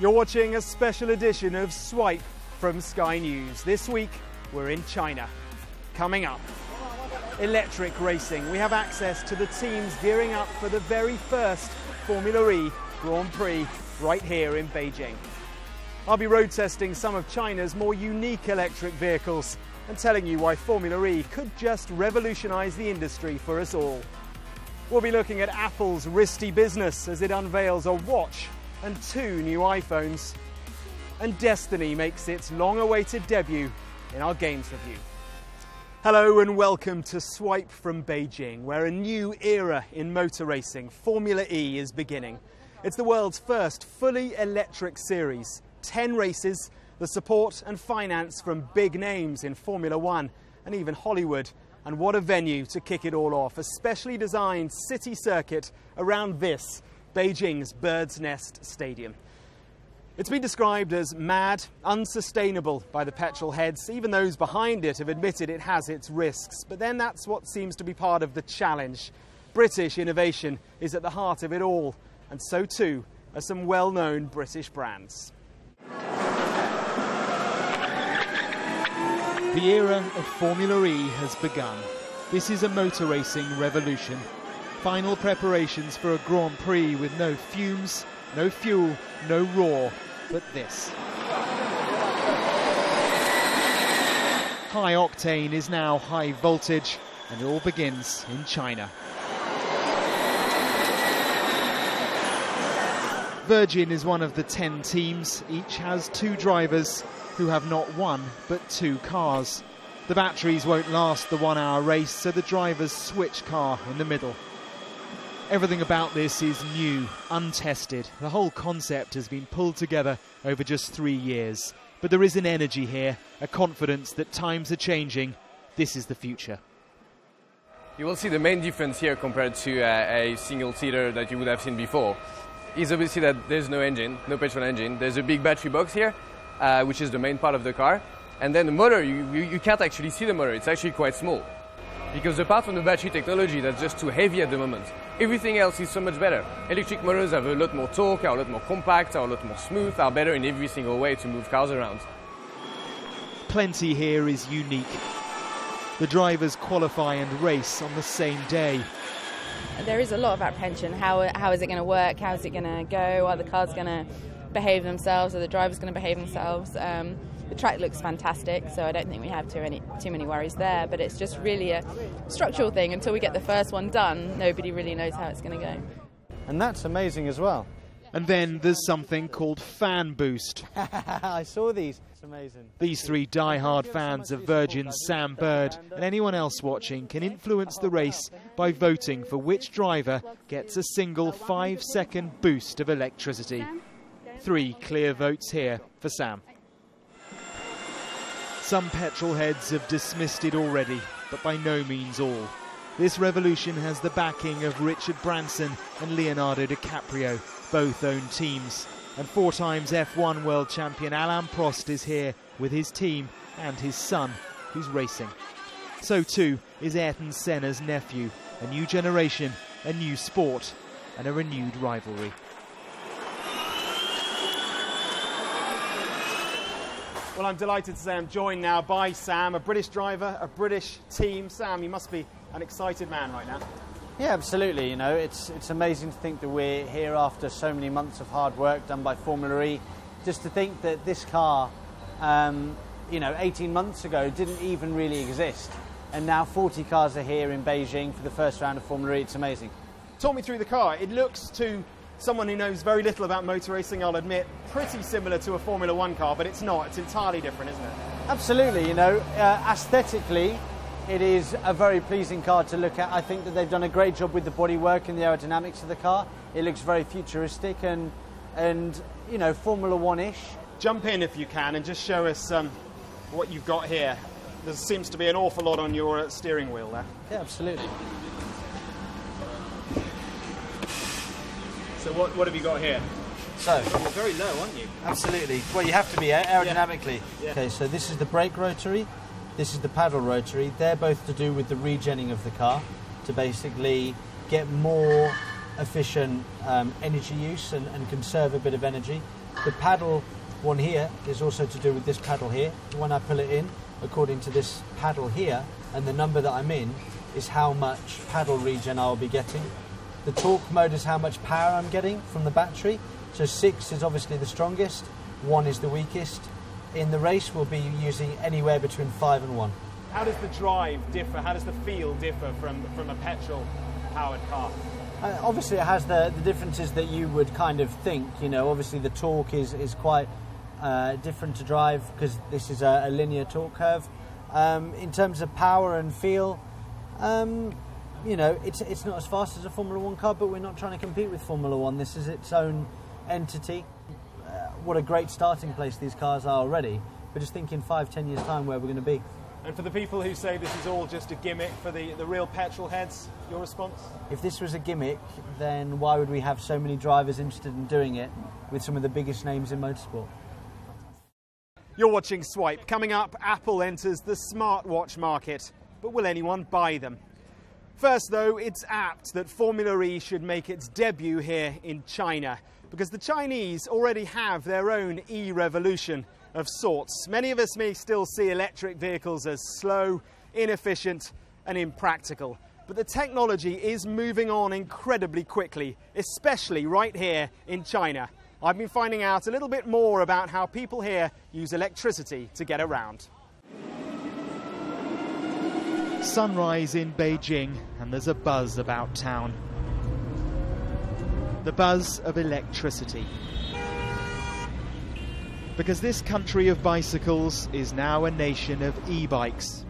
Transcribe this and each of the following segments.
You're watching a special edition of Swipe from Sky News. This week, we're in China. Coming up, electric racing. We have access to the teams gearing up for the very first Formula E Grand Prix right here in Beijing. I'll be road testing some of China's more unique electric vehicles and telling you why Formula E could just revolutionise the industry for us all. We'll be looking at Apple's risky business as it unveils a watch and 2 new iPhones. And Destiny makes its long-awaited debut in our games review. Hello and welcome to Swipe from Beijing, where a new era in motor racing, Formula E, is beginning. It's the world's first fully electric series. 10 races, the support and finance from big names in Formula 1 and even Hollywood. And what a venue to kick it all off, a specially designed city circuit around this, Beijing's Bird's Nest Stadium. It's been described as mad, unsustainable by the petrol heads. Even those behind it have admitted it has its risks. But then that's what seems to be part of the challenge. British innovation is at the heart of it all, and so too are some well-known British brands. The era of Formula E has begun. This is a motor racing revolution. Final preparations for a Grand Prix with no fumes, no fuel, no roar, but this. High octane is now high voltage, and it all begins in China. Virgin is one of the 10 teams. Each has 2 drivers who have not 1 but 2 cars. The batteries won't last the 1-hour race, so the drivers switch car in the middle. Everything about this is new, untested. The whole concept has been pulled together over just 3 years. But there is an energy here, a confidence that times are changing. This is the future. You will see the main difference here compared to a single-seater that you would have seen before is obviously that there's no engine, no petrol engine. There's a big battery box here, which is the main part of the car. And then the motor, you can't actually see the motor. It's actually quite small. Because apart from the battery technology that's just too heavy at the moment, everything else is so much better. Electric motors have a lot more torque, are a lot more compact, are a lot more smooth, are better in every single way to move cars around. Plenty here is unique. The drivers qualify and race on the same day. There is a lot of apprehension. How is it going to work? How is it going to go? Are the cars going to behave themselves? Are the drivers going to behave themselves? The track looks fantastic, so I don't think we have too many worries there. But it's just really a structural thing. Until we get the first one done, nobody really knows how it's going to go. And that's amazing as well. And then there's something called Fan Boost. I saw these. It's amazing. These 3 die-hard fans of Virgin's Sam Bird and anyone else watching can influence the race by voting for which driver gets a single 5-second boost of electricity. 3 clear votes here for Sam. Some petrol heads have dismissed it already, but by no means all. This revolution has the backing of Richard Branson and Leonardo DiCaprio, both own teams. And 4 times F1 world champion Alain Prost is here with his team and his son, who's racing. So too is Ayrton Senna's nephew. A new generation, a new sport, and a renewed rivalry. Well, I'm delighted to say I'm joined now by Sam, a British driver, a British team. Sam, you must be an excited man right now. Yeah, absolutely. You know, it's amazing to think that we're here after so many months of hard work done by Formula E. Just to think that this car, 18 months ago didn't even really exist. And now 40 cars are here in Beijing for the first round of Formula E. It's amazing. Talk me through the car. It looks, to someone who knows very little about motor racing, I'll admit, pretty similar to a Formula 1 car, but it's not. It's entirely different, isn't it? Absolutely. You know, aesthetically, it is a very pleasing car to look at. I think that they've done a great job with the bodywork and the aerodynamics of the car. It looks very futuristic and you know, Formula 1-ish. Jump in if you can and just show us what you've got here. There seems to be an awful lot on your steering wheel there. Yeah, absolutely. So what have you got here? So you're very low, aren't you? Absolutely. Well, you have to be aerodynamically. Yeah. Okay, so this is the brake rotary, this is the paddle rotary. They're both to do with the regenning of the car to basically get more efficient energy use and conserve a bit of energy. The paddle one here is also to do with this paddle here. When I pull it in, according to this paddle here, and the number that I'm in, is how much paddle regen I'll be getting. The torque mode is how much power I'm getting from the battery. So 6 is obviously the strongest, 1 is the weakest. In the race, we'll be using anywhere between 5 and 1. How does the drive differ? How does the feel differ from a petrol-powered car? Obviously, it has the differences that you would kind of think. You know, obviously the torque is quite different to drive because this is a linear torque curve. In terms of power and feel, you know, it's not as fast as a Formula 1 car, but we're not trying to compete with Formula 1. This is its own entity. What a great starting place these cars are already. But just think in 5-10 years' time where we're going to be. And for the people who say this is all just a gimmick for the real petrol heads, your response? If this was a gimmick, then why would we have so many drivers interested in doing it with some of the biggest names in motorsport? You're watching Swipe. Coming up, Apple enters the smartwatch market. But will anyone buy them? First, though, it's apt that Formula E should make its debut here in China, because the Chinese already have their own e-revolution of sorts. Many of us may still see electric vehicles as slow, inefficient and impractical. But the technology is moving on incredibly quickly, especially right here in China. I've been finding out a little bit more about how people here use electricity to get around. Sunrise in Beijing, and there's a buzz about town. The buzz of electricity. Because this country of bicycles is now a nation of e-bikes.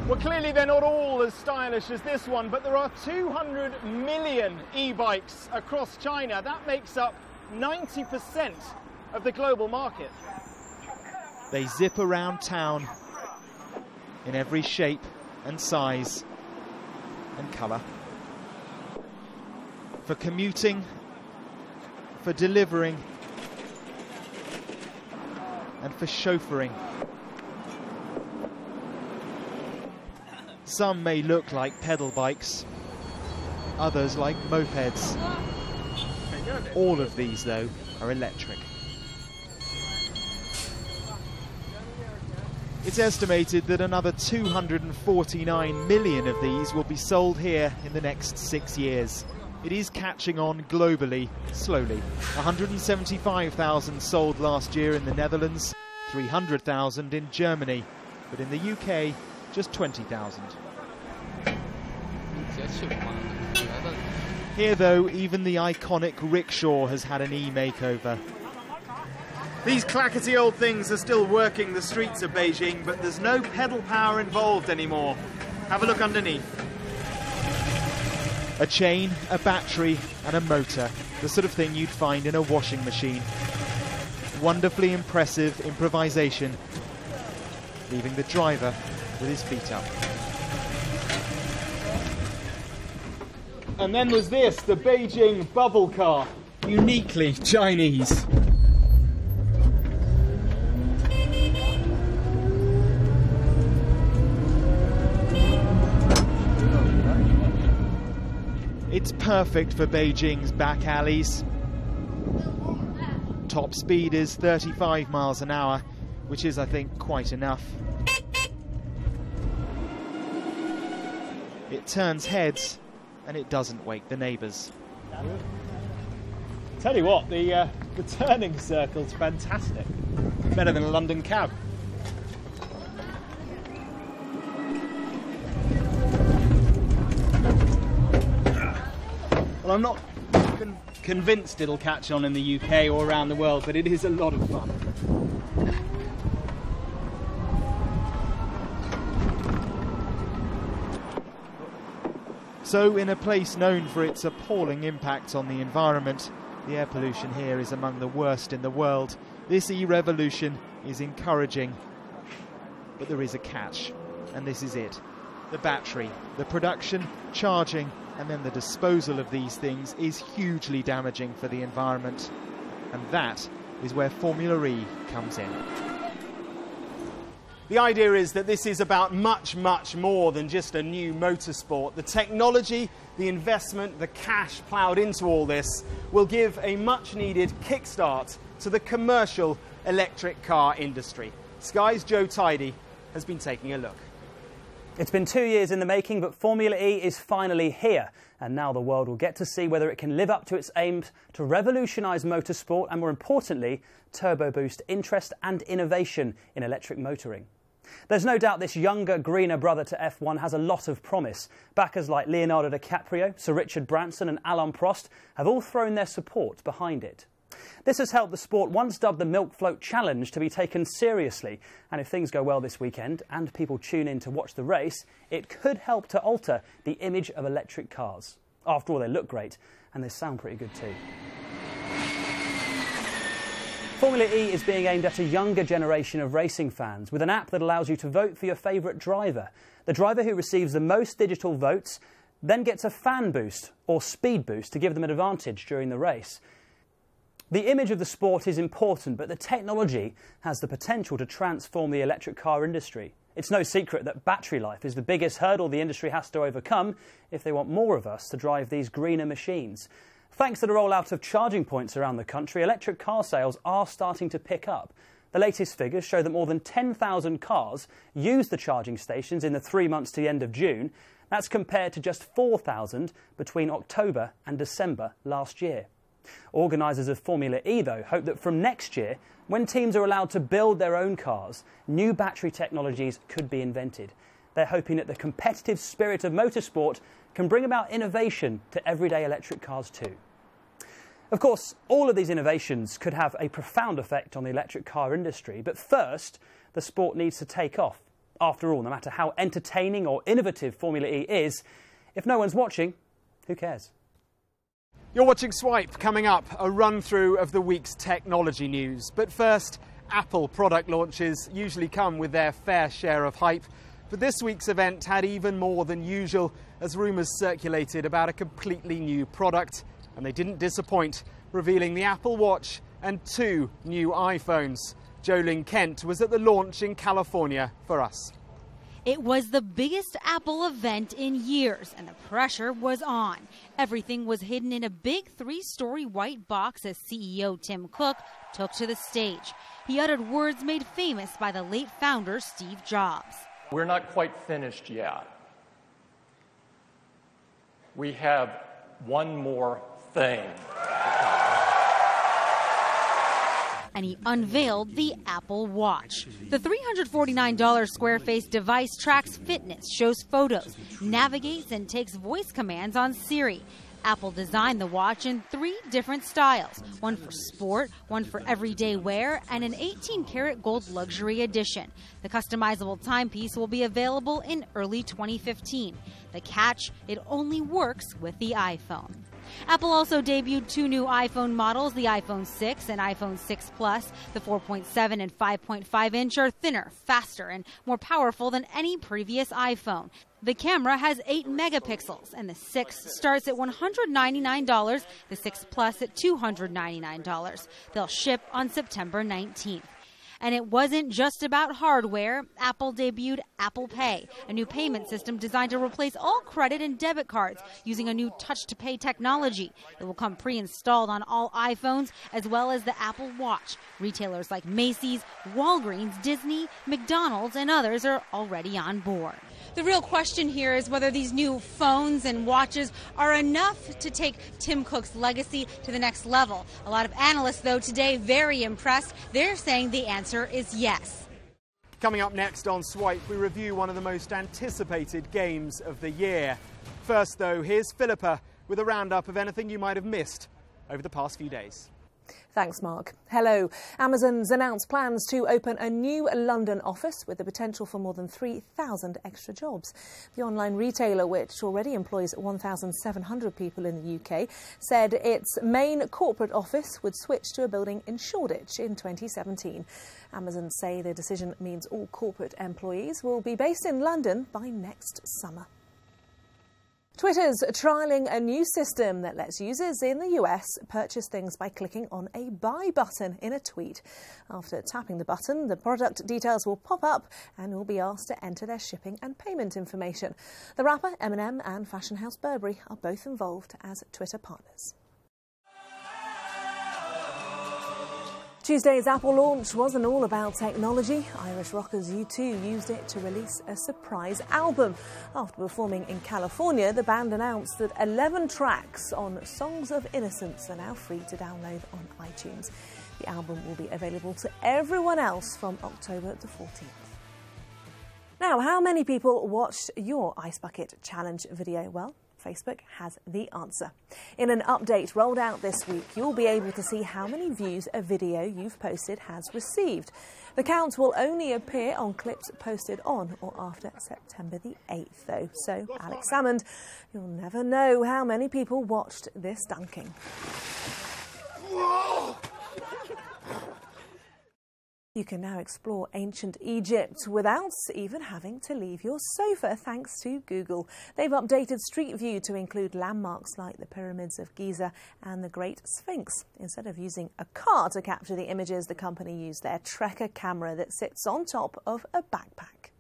Well, clearly they're not all as stylish as this one, but there are 200 million e-bikes across China. That makes up 90% of the global market. They zip around town in every shape and size and colour. For commuting, for delivering, and for chauffeuring. Some may look like pedal bikes, others like mopeds. All of these, though, are electric. It's estimated that another 249 million of these will be sold here in the next 6 years. It is catching on globally, slowly. 175,000 sold last year in the Netherlands, 300,000 in Germany, but in the UK, just 20,000. Here, though, even the iconic rickshaw has had an e-makeover. These clackety old things are still working the streets of Beijing, but there's no pedal power involved anymore. Have a look underneath. A chain, a battery and a motor, the sort of thing you'd find in a washing machine. Wonderfully impressive improvisation, leaving the driver with his feet up. And then there's this, the Beijing bubble car, uniquely Chinese. It's perfect for Beijing's back alleys. Top speed is 35 miles an hour, which is, I think, quite enough. It turns heads, and it doesn't wake the neighbours. Tell you what, the turning circle's fantastic. Better than a London cab. Well, I'm not convinced it'll catch on in the UK or around the world, but it is a lot of fun. So, in a place known for its appalling impact on the environment, the air pollution here is among the worst in the world. This e-revolution is encouraging, but there is a catch, and this is it. The battery, the production, charging, and then the disposal of these things is hugely damaging for the environment. And that is where Formula E comes in. The idea is that this is about much, much more than just a new motorsport. The technology, the investment, the cash ploughed into all this will give a much-needed kickstart to the commercial electric car industry. Sky's Joe Tidy has been taking a look. It's been 2 years in the making, but Formula E is finally here. And now the world will get to see whether it can live up to its aims to revolutionise motorsport and, more importantly, turbo boost interest and innovation in electric motoring. There's no doubt this younger, greener brother to F1 has a lot of promise. Backers like Leonardo DiCaprio, Sir Richard Branson and Alain Prost have all thrown their support behind it. This has helped the sport once dubbed the Milk Float Challenge to be taken seriously. And if things go well this weekend and people tune in to watch the race, it could help to alter the image of electric cars. After all, they look great and they sound pretty good too. Formula E is being aimed at a younger generation of racing fans with an app that allows you to vote for your favourite driver. The driver who receives the most digital votes then gets a fan boost or speed boost to give them an advantage during the race. The image of the sport is important, but the technology has the potential to transform the electric car industry. It's no secret that battery life is the biggest hurdle the industry has to overcome if they want more of us to drive these greener machines. Thanks to the rollout of charging points around the country, electric car sales are starting to pick up. The latest figures show that more than 10,000 cars used the charging stations in the 3 months to the end of June. That's compared to just 4,000 between October and December last year. Organisers of Formula E, though, hope that from next year, when teams are allowed to build their own cars, new battery technologies could be invented. They're hoping that the competitive spirit of motorsport can bring about innovation to everyday electric cars too. Of course, all of these innovations could have a profound effect on the electric car industry, but first, the sport needs to take off. After all, no matter how entertaining or innovative Formula E is, if no one's watching, who cares? You're watching Swipe. Coming up, a run-through of the week's technology news. But first, Apple product launches usually come with their fair share of hype. But this week's event had even more than usual as rumours circulated about a completely new product. And they didn't disappoint, revealing the Apple Watch and 2 new iPhones. Ling Kent was at the launch in California for us. It was the biggest Apple event in years, and the pressure was on. Everything was hidden in a big 3-story white box as CEO Tim Cook took to the stage. He uttered words made famous by the late founder Steve Jobs. We're not quite finished yet. We have one more thing. And he unveiled the Apple Watch. The $349 square-faced device tracks fitness, shows photos, navigates, and takes voice commands on Siri. Apple designed the watch in 3 different styles, one for sport, one for everyday wear, and an 18-karat gold luxury edition. The customizable timepiece will be available in early 2015. The catch, it only works with the iPhone. Apple also debuted 2 new iPhone models, the iPhone 6 and iPhone 6 Plus. The 4.7 and 5.5 inch are thinner, faster, and more powerful than any previous iPhone. The camera has 8 megapixels, and the 6 starts at $199, the 6 Plus at $299. They'll ship on September 19th. And it wasn't just about hardware. Apple debuted Apple Pay, a new payment system designed to replace all credit and debit cards using a new touch-to-pay technology. It will come pre-installed on all iPhones as well as the Apple Watch. Retailers like Macy's, Walgreens, Disney, McDonald's, and others are already on board. The real question here is whether these new phones and watches are enough to take Tim Cook's legacy to the next level. A lot of analysts, though, today very impressed. They're saying the answer is yes. Coming up next on Swipe, we review one of the most anticipated games of the year. First, though, here's Philippa with a roundup of anything you might have missed over the past few days. Thanks, Mark. Hello. Amazon's announced plans to open a new London office with the potential for more than 3,000 extra jobs. The online retailer, which already employs 1,700 people in the UK, said its main corporate office would switch to a building in Shoreditch in 2017. Amazon say the decision means all corporate employees will be based in London by next summer. Twitter's trialling a new system that lets users in the US purchase things by clicking on a buy button in a tweet. After tapping the button, the product details will pop up and will be asked to enter their shipping and payment information. The rapper Eminem and fashion house Burberry are both involved as Twitter partners. Tuesday's Apple launch wasn't all about technology. Irish rockers U2 used it to release a surprise album. After performing in California, the band announced that 11 tracks on Songs of Innocence are now free to download on iTunes. The album will be available to everyone else from October the 14th. Now, how many people watched your Ice Bucket Challenge video? Well, Facebook has the answer. In an update rolled out this week, you'll be able to see how many views a video you've posted has received. The count will only appear on clips posted on or after September the 8th, though. So, Alex Salmond, you'll never know how many people watched this dunking. You can now explore ancient Egypt without even having to leave your sofa, thanks to Google. They've updated Street View to include landmarks like the pyramids of Giza and the Great Sphinx. Instead of using a car to capture the images, the company used their Trekker camera that sits on top of a backpack.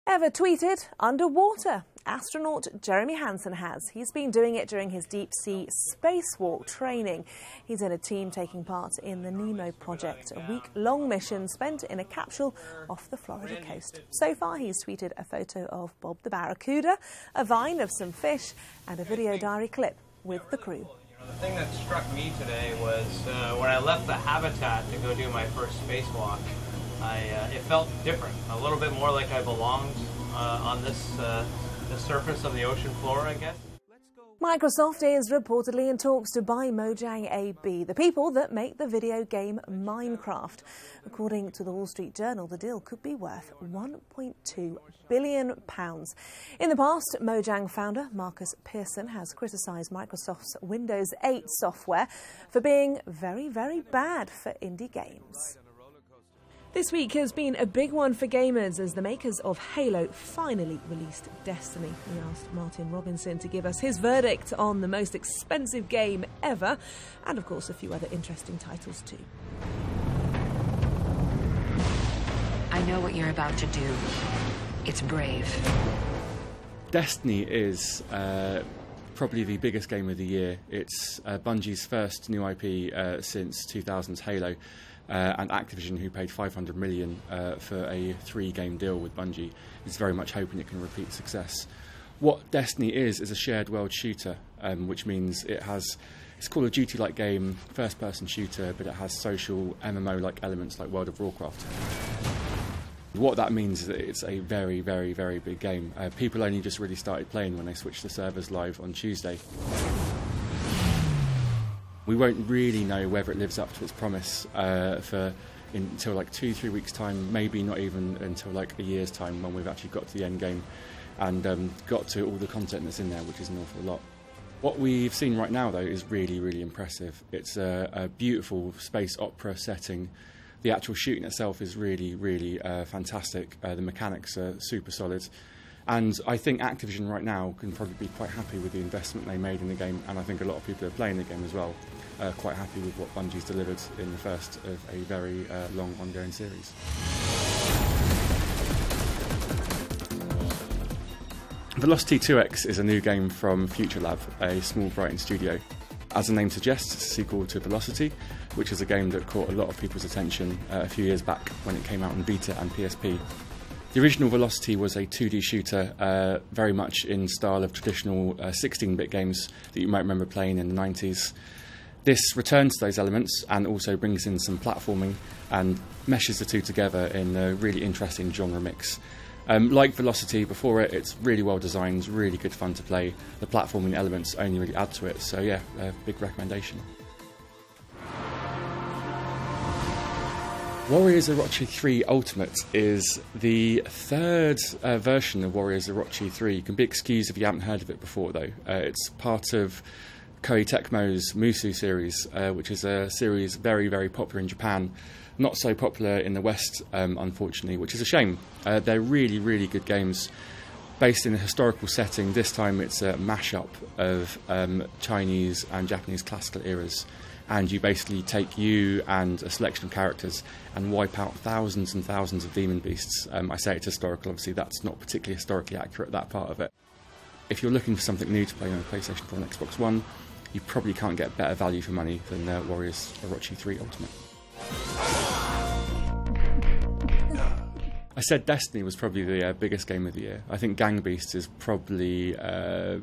Ever tweeted underwater? Astronaut Jeremy Hansen has. He's been doing it during his deep-sea spacewalk training. He's in a team taking part in the Nemo project, a week-long mission spent in a capsule off the Florida coast. So far, he's tweeted a photo of Bob the Barracuda, a vine of some fish, and a video diary clip with the crew. The thing that struck me today was when I left the habitat to go do my first spacewalk, it felt different, a little bit more like I belonged on the surface of the ocean floor, I guess. Microsoft is reportedly in talks to buy Mojang AB, the people that make the video game Minecraft. According to the Wall Street Journal, the deal could be worth £1.2 billion. In the past, Mojang founder Marcus Pearson has criticised Microsoft's Windows 8 software for being very, very bad for indie games. This week has been a big one for gamers as the makers of Halo finally released Destiny. We asked Martin Robinson to give us his verdict on the most expensive game ever, and of course a few other interesting titles too. I know what you're about to do. It's brave. Destiny is probably the biggest game of the year. It's Bungie's first new IP since 2000's Halo. And Activision, who paid $500 million for a 3-game deal with Bungie, is very much hoping it can repeat success. What Destiny is a shared world shooter, which means it's Call of Duty-like game, first-person shooter, but it has social MMO-like elements like World of Warcraft. What that means is that it's a very, very, very big game. People only just really started playing when they switched the servers live on Tuesday. We won't really know whether it lives up to its promise until like 2-3 weeks' time, maybe not even until like a year's time when we've actually got to the end game and got to all the content that's in there, which is an awful lot. What we've seen right now, though, is really, really impressive. It's a beautiful space opera setting. The actual shooting itself is really, really fantastic. The mechanics are super solid. And I think Activision right now can probably be quite happy with the investment they made in the game, and I think a lot of people who are playing the game as well are quite happy with what Bungie's delivered in the first of a very long ongoing series. Velocity 2X is a new game from Future Lab, a small Brighton studio. As the name suggests, it's a sequel to Velocity, which is a game that caught a lot of people's attention a few years back when it came out on Beta and PSP. The original Velocity was a 2D shooter, very much in style of traditional 16-bit games that you might remember playing in the 90s. This returns to those elements and also brings in some platforming and meshes the two together in a really interesting genre mix. Like Velocity before it, it's really well designed, really good fun to play. The platforming elements only really add to it, so yeah, a big recommendation. Warriors Orochi 3 Ultimate is the third version of Warriors Orochi 3. You can be excused if you haven't heard of it before, though. It's part of Koei Tecmo's Musu series, which is a series very, very popular in Japan. Not so popular in the West, unfortunately, which is a shame. They're really, really good games. based in a historical setting. This time it's a mashup of Chinese and Japanese classical eras, and you basically take you and a selection of characters and wipe out thousands and thousands of demon beasts. I say it's historical, obviously that's not particularly historically accurate, that part of it. If you're looking for something new to play on PlayStation 4 and Xbox One, you probably can't get better value for money than Warriors Orochi 3 Ultimate. I said Destiny was probably the biggest game of the year. I think Gang Beasts is probably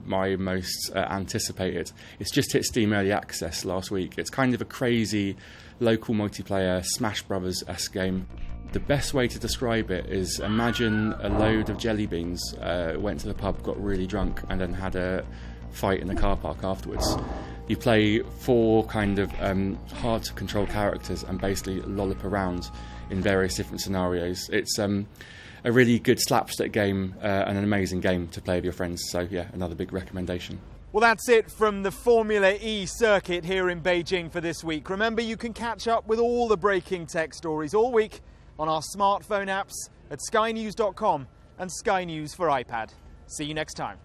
my most anticipated. It's just hit Steam Early Access last week. It's kind of a crazy local multiplayer Smash Brothers-esque game. The best way to describe it is imagine a load of jelly beans went to the pub, got really drunk, and then had a fight in the car park afterwards. You play 4 kind of hard to control characters and basically lollop around in various different scenarios. It's a really good slapstick game and an amazing game to play with your friends, so yeah, another big recommendation. Well, that's it from the Formula E circuit here in Beijing for this week. Remember, you can catch up with all the breaking tech stories all week on our smartphone apps at skynews.com and Sky News for iPad. See you next time.